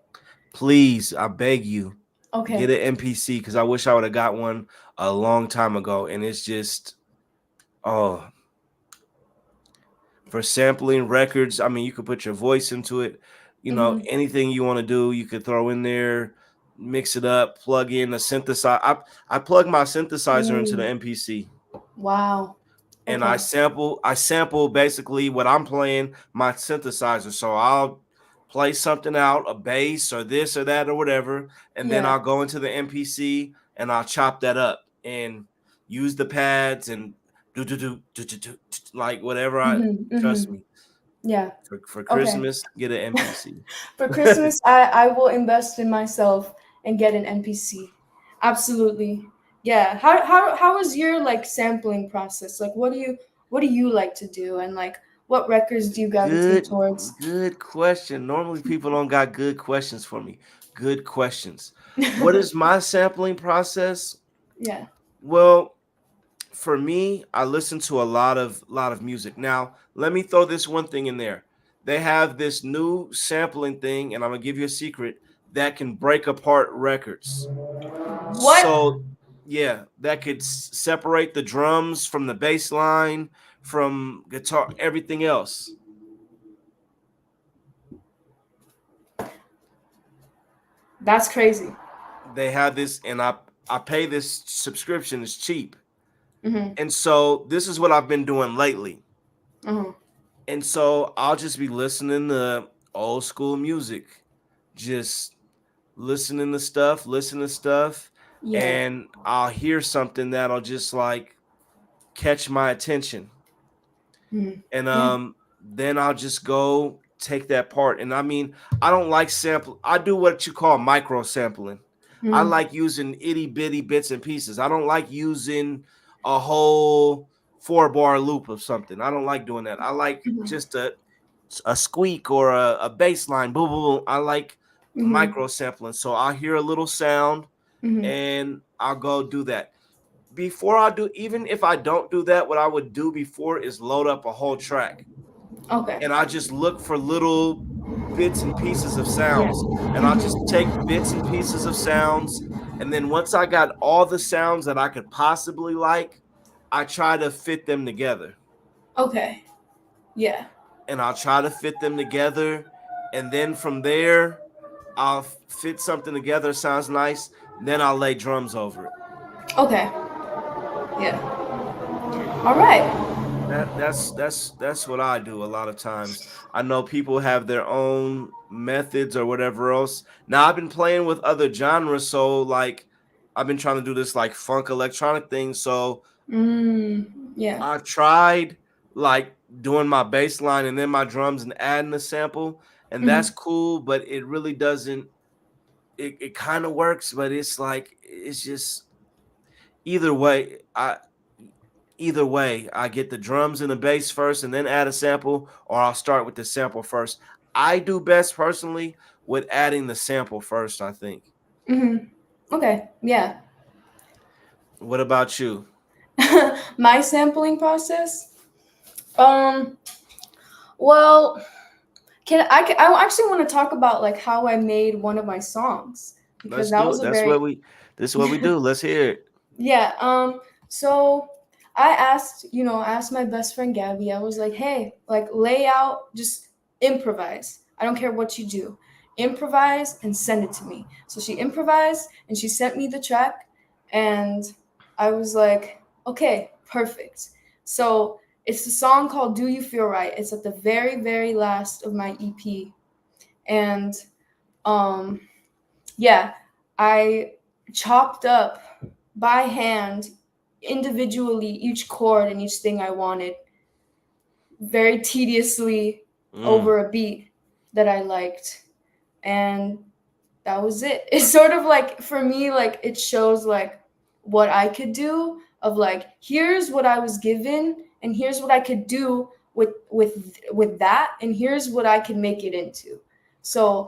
please. I beg you, get Okay. an MPC because I wish I would have got one a long time ago, and it's just oh for sampling records. I mean, you could put your voice into it. Mm-hmm. Anything you want to do, you could throw in there, mix it up, plug in a synthesizer. I plug my synthesizer into the Ooh. MPC, Wow. and I Okay. sample. I sample basically what I'm playing my synthesizer. So I'll play something out, a bass or this or that or whatever, and then Yeah. I'll go into the MPC and I'll chop that up and use the pads and do like whatever. I Mm-hmm. trust Mm-hmm. me. Yeah. For Okay. Christmas, get an MPC. For Christmas, I will invest in myself and get an NPC. Absolutely. Yeah. How is your like sampling process? Like what do you like to do, and like what records do you gravitate Good, towards? good question. Normally people don't got good questions for me. Good questions. What is my sampling process? Yeah. Well, for me, I listen to a lot of music. Now, let me throw this one thing in there. They have this new sampling thing, and I'm gonna give you a secret that can break apart records. What? So, yeah, that could separate the drums from the bass line, from guitar, everything else. That's crazy. They have this, and I pay this subscription. It's cheap, Mhm. and so this is what I've been doing lately. Mhm. And so I'll just be listening to old school music, just listening to stuff, Yeah. and I'll hear something that'll just like catch my attention. Mhm. And Yeah. then I'll just go take that part. And I mean, I don't like sample. I do what you call micro sampling. I Mhm. like using itty bitty bits and pieces. I don't like using a whole 4 bar loop of something. I don't like doing that. I like Mhm. just a squeak or a bass line. Boom, boom, boom. I like Mhm. micro sampling. So I'll hear a little sound Mhm. and I'll go do that. Before I do, even if I don't do that, what I would do before is load up a whole track Okay. and I just look for little bits and pieces of Yeah. sounds. And I'll just Mhm. take bits and pieces of sounds. And then once I got all the sounds that I could possibly like, I try to fit them together. Okay. Yeah. And I'll try to fit them together. And then from there, I'll fit something together, sounds nice. Then I'll lay drums over it. Okay. Yeah. All right. That's what I do a lot of times. I know people have their own methods or whatever else. Now I've been playing with other genres, so like I've been trying to do this like funk electronic thing. So Mm. Yeah. I tried like doing my bass line and then my drums and adding a sample, and that's Mhm. cool, but it really doesn't it kind of works, but it's like it's just either way, I get the drums and the bass first and then add a sample, or I'll start with the sample first. I do best personally with adding the sample first, I think. Mhm. Okay. Yeah. What about you? My sampling process. Um. Well, I actually want to talk about like how I made one of my songs because Let's that do was it. a very This is what we do. Let's hear it. yeah. So I asked, I asked my best friend Gabby. I was like, "Hey, like lay out, just improvise. I don't care what you do. Improvise and send it to me." So she improvised and she sent me the track, and I was like, "Okay, perfect." So it's a song called "Do You Feel Right." It's at the very, very last of my EP, and um, yeah, I chopped up by hand individually each chord and each thing I wanted very tediously Mm. over a beat that I liked. And that was it. It's sort of like for me, like it shows like what I could do of like here's what I was given and here's what I could do with that and here's what I can make it into. So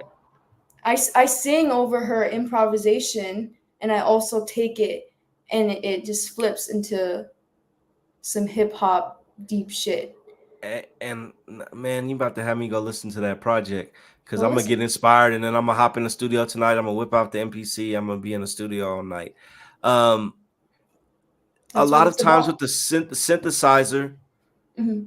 I sing over her improvisation and I also take it and it just flips into some hip hop deep shit. And man, you about to have me go listen to that project because Well, I'm gonna get listen, inspired and then I'm gonna hop in the studio tonight. I'm gonna whip out the MPC. I'm gonna be in the studio all night. Um, a that's what lot of it's times with about. the synthesizer, Hmm.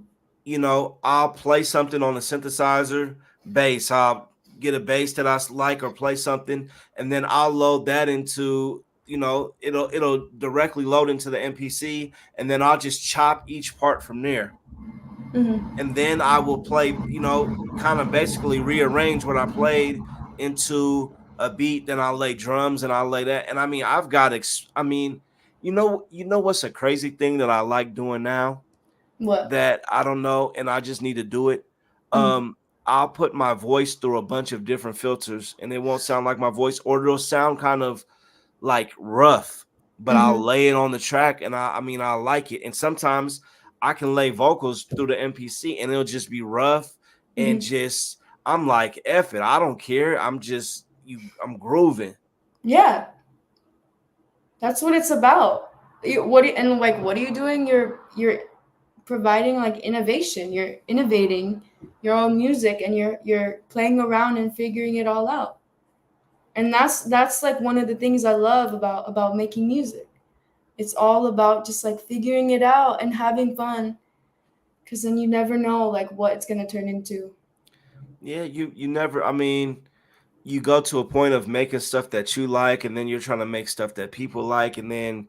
I'll play something on the synthesizer bass. I'll get a bass that like or play something, and then I'll load that into, it'll directly load into the MPC, and then I'll just chop each part from there. Hmm. And then I will play, kind of basically rearrange what I played into a beat. Then I'll lay drums and I'll lay that. And I mean, what's a crazy thing that I like doing now? What? That I don't know, and I just need to do it. Hmm. I'll put my voice through a bunch of different filters, and it won't sound like my voice, or it'll sound kind of like rough. but I'll Mm-hmm. lay it on the track, and I mean I like it. And sometimes I can lay vocals through the MPC, and it'll just be rough and Mm-hmm. just I'm like, F it, I don't care. I'm grooving. Yeah, that's what it's about. And like, what are you doing? You're providing like innovation. You're innovating your own music, and you're playing around and figuring it all out. And that's like one of the things I love about making music. It's all about just like figuring it out and having fun, because then you never know like what it's gonna turn into. Yeah, you never. I mean, you go to a point of making stuff that you like, and then you're trying to make stuff that people like, and then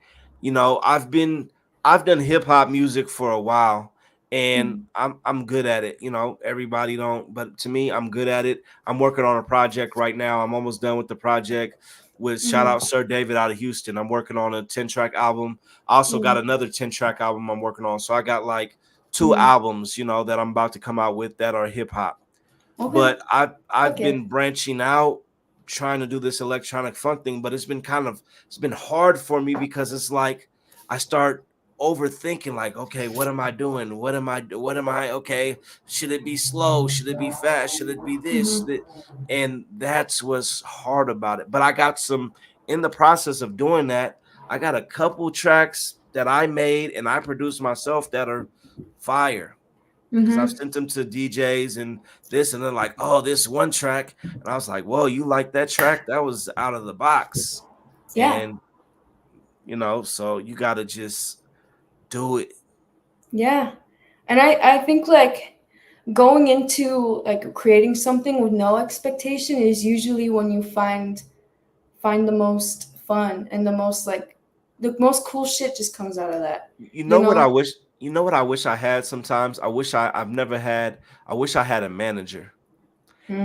I've done hip hop music for a while, and Mm-hmm. I'm good at it. Everybody don't, but to me, I'm good at it. I'm working on a project right now. I'm almost done with the project. With shout out Mm-hmm. Sir David out of Houston. I'm working on a 10-track album. I also got Mm-hmm. another 10-track album I'm working on. So I got like two Mm-hmm. albums, that I'm about to come out with that are hip hop. Okay. But I've Okay. been branching out, trying to do this electronic funk thing, but it's been hard for me because it's like I start overthinking, like, okay, what am I doing? What am I okay? Should it be slow? Should it be fast? Should it be this? Mm-hmm. And that's what's hard about it. But I got some in the process of doing that. I got a couple tracks that I made and I produced myself that are fire because I've Mm-hmm. sent them to DJs and this, and they're like, "Oh, this one track," and I was like, "Whoa, you like that track? That was out of the box." Yeah. And so you gotta just do it. Yeah. And I think like going into like creating something with no expectation is usually when you find the most fun, and the most cool shit just comes out of that, You you know what I know? wish? You know what I wish I had sometimes? I've never had. I wish I had a manager.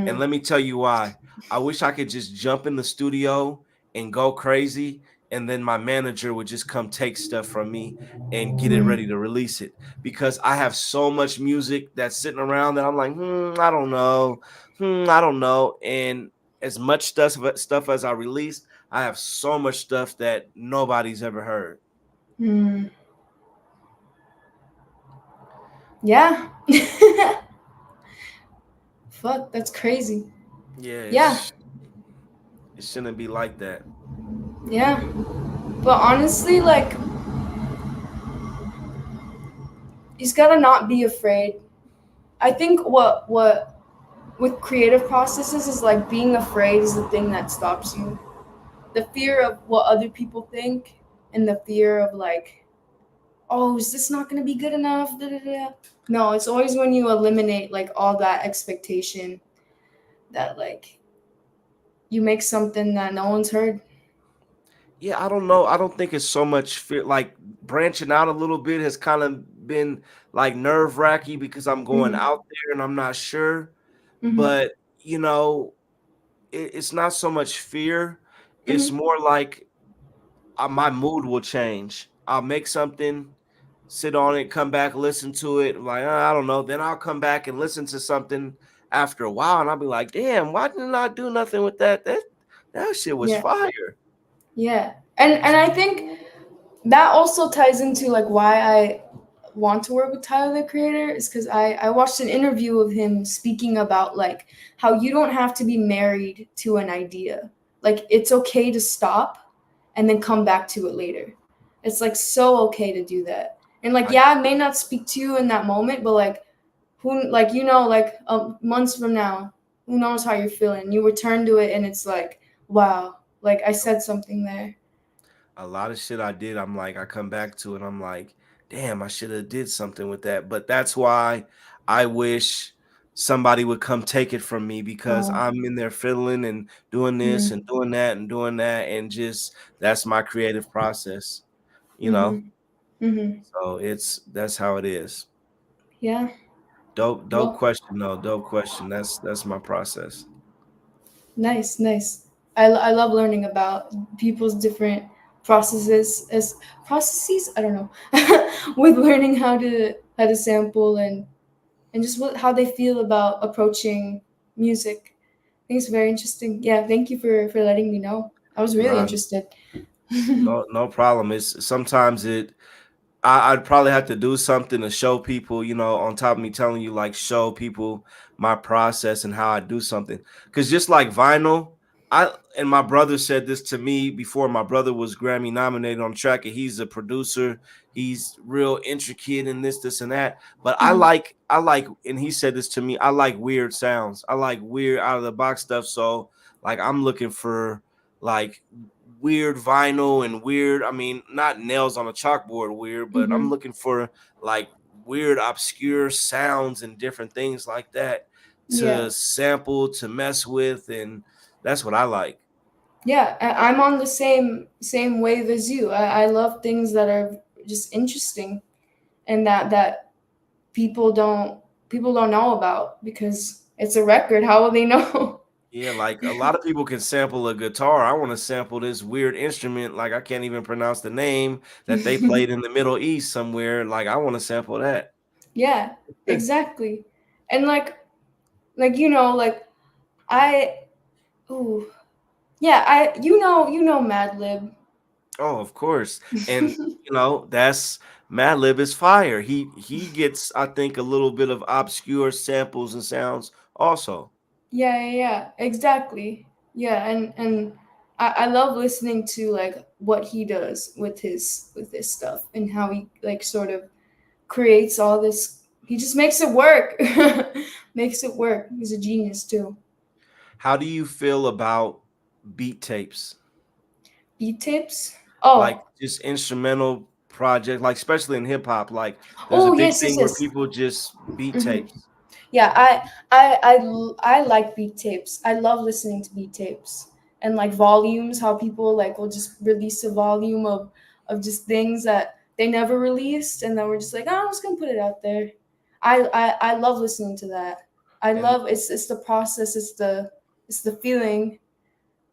And Mm, let me tell you why. I wish I could just jump in the studio and go crazy, and then my manager would just come take stuff from me and get it ready mm, to release it. Because I have so much music that's sitting around that I'm like, I don't know, I don't know. And as much stuff as I release, I have so much stuff that nobody's ever heard. mm. Yeah. Fuck, that's crazy. Yeah, Yeah, it shouldn't be like that. yeah. But honestly, like, you just gotta not be afraid. I think what with creative processes is like being afraid is the thing that stops you. The fear of what other people think, and the fear of like, oh, is this not gonna be good enough? Da, da, da. No, it's always when you eliminate like all that expectation, that like you make something that no one's heard. Yeah, I don't know. I don't think it's so much fear. Like branching out a little bit has kind of been like nerve wracking because I'm going Mm-hmm. out there and I'm not sure. Mm-hmm. But you know, it's not so much fear. It's Mm-hmm. more like my mood will change. I'll make something, sit on it, come back, listen to it. I'm like, I don't know. Then I'll come back and listen to something after a while, and I'll be like, damn, why didn't I do nothing with that? That shit was Yeah. fire. Yeah. And I think that also ties into like why I want to work with Tyler the Creator, is because I watched an interview of him speaking about like how you don't have to be married to an idea. Like it's okay to stop and then come back to it later. It's like so okay to do that. And like, I yeah, it may not speak to you in that moment, but like who, like, like months from now, who knows how you're feeling? You return to it and it's like, wow, like I said something there. a lot of shit I did, I'm like, I come back to it, I'm like, damn, I should have did something with that. But that's why I wish somebody would come take it from me because Oh, I'm in there fiddling and doing this mm, and doing that and doing that and just that's my creative process, you know. mm-hmm, mm-hmm. So that's how it is. Yeah. Dope Well, question though. Dope question. That's my process. nice, nice. I love learning about people's different processes. I don't know, with learning how to sample and just how they feel about approaching music. I think it's very interesting. Yeah, thank you for letting me know. I was really Nah, interested. No problem. It's sometimes I'd probably have to do something to show people, on top of me telling you, like, show people my process and how I do something. Because just like vinyl, and my brother said this to me before. My brother was Grammy nominated on track, and he's a producer. He's real intricate in this, and that. But Mhm. and he said this to me. I like weird sounds. I like weird out of the box stuff. So, like, I'm looking for, like, weird vinyl and weird, I mean, not nails on a chalkboard weird, but I'm Mhm. looking for, like, weird obscure sounds and different things like that Yeah. to sample, to mess with, and that's what I like. Yeah, I'm on the same wave as you. I love things that are just interesting and that people don't know about because it's a record. How will they know? Yeah, like, a lot of people can sample a guitar. I want to sample this weird instrument, like, I can't even pronounce the name, that they played in the Middle East somewhere. Like, I want to sample that. Yeah, exactly. And like like I ooh yeah, you know Mad Lib. Oh, of course. And that's Madlib is fire. He gets, I think, a little bit of obscure samples and sounds also. Yeah, exactly. Yeah, and I love listening to like what he does with his stuff and how he like sort of creates all this. He just makes it work. Makes it work. He's a genius too. How do you feel about beat tapes? Beat tips? Like, Oh, just instrumental project, like, especially in hip hop, like, there's a oh big yes, thing where yes. people just beat Hmm. tapes. Yeah, I like beat tapes. I love listening to beat tapes and like volumes. How people like will just release a volume of just things that they never released, and then we're just like, oh, I'm just gonna put it out there. I love listening to that. I And love it's the process. It's the feeling,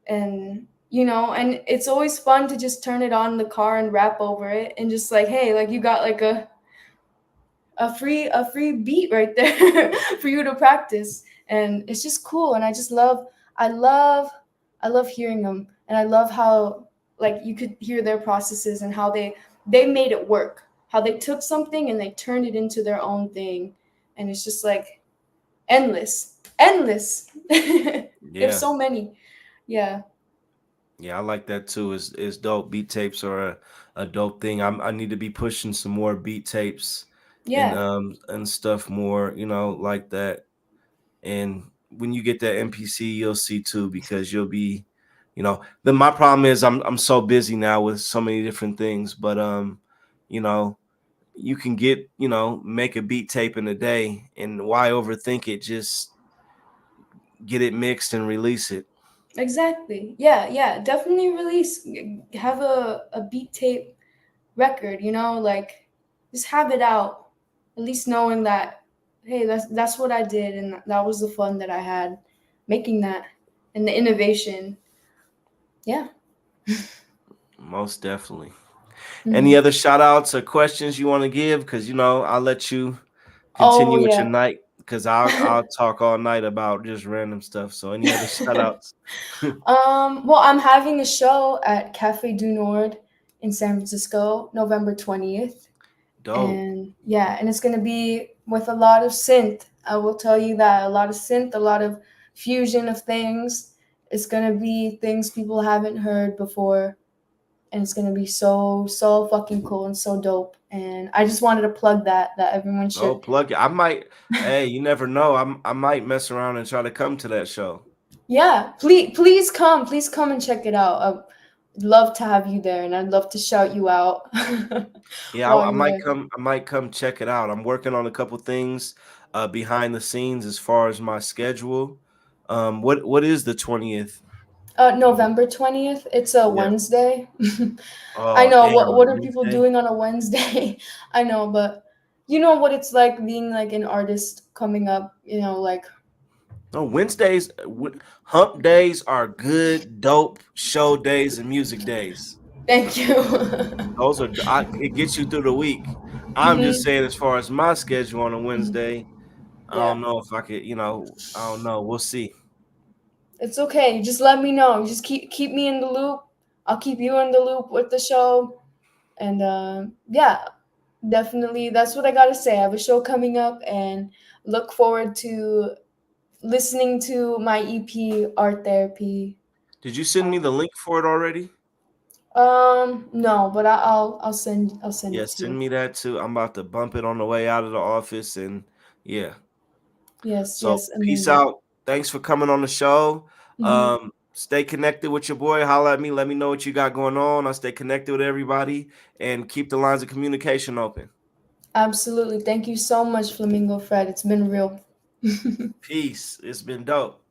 and and it's always fun to just turn it on in the car and rap over it, and just like, hey, like you got like a free beat right there for you to practice, and it's just cool, and I love I love hearing them, and I love how like you could hear their processes and how they made it work, how they took something and they turned it into their own thing, and it's just like endless. There's yeah, so many. Yeah. yeah, I like that too. It's dope. Beat tapes are a dope thing. I need to be pushing some more beat tapes Yeah. and stuff more, like that. And when you get that NPC, you'll see too, because you'll be, then my problem is I'm so busy now with so many different things, but you know, you can make a beat tape in a day, and why overthink it? Just get it mixed and release it. Exactly. Yeah, definitely release, have a beat tape record, like just have it out. At least knowing that, hey, that's what I did, and that was the fun that I had making that, and the innovation. Yeah. Most definitely. Any Hmm. other shout outs or questions you want to give? Because I'll let you Oh continue with your yeah. night, because I'll talk all night about just random stuff. So any other shout outs? Well, I'm having a show at Cafe du Nord in San Francisco, November 20th. Dope. And yeah, and it's going to be with a lot of synth. I will tell you that, a lot of synth, a lot of fusion of things. It's going to be things people haven't heard before, and it's going to be so fucking cool and so dope, and I just wanted to plug that everyone Oh, should. plug it. I might. Hey, you never know. I might mess around and try to come to that show. Yeah, please come and check it out. I'd love to have you there, and I'd love to shout you out Yeah, while I you're might there. come. I might come check it out. I'm working on a couple things behind the scenes as far as my schedule. What is the 20th? November 20th. It's a Yeah. Wednesday. I Oh, know, damn, what are people Wednesday. doing on a Wednesday? I know, but you know what it's like being like an artist coming up, like No, Wednesdays, hump days are good, dope show days and music days. thank you. Those are, it gets you through the week. I'm just Hmm. saying, as far as my schedule on a Wednesday, I Yeah. don't know if I could, I don't know. We'll see. It's okay. Just let me know. Just keep me in the loop. I'll keep you in the loop with the show. And yeah, definitely that's what I gotta say. I have a show coming up, and look forward to listening to my EP, Art Therapy. Did you send me the link for it already? No, but I'll send Yeah, it to send you. me that too. I'm about to bump it on the way out of the office, and yeah. Yes, So yes, peace amazing. out. Thanks for coming on the show. Hmm. Stay connected with your boy. Holla at me. Let me know what you got going on. I'll stay connected with everybody and keep the lines of communication open. Absolutely. Thank you so much, Flamingo Fred. It's been real. Peace. It's been dope.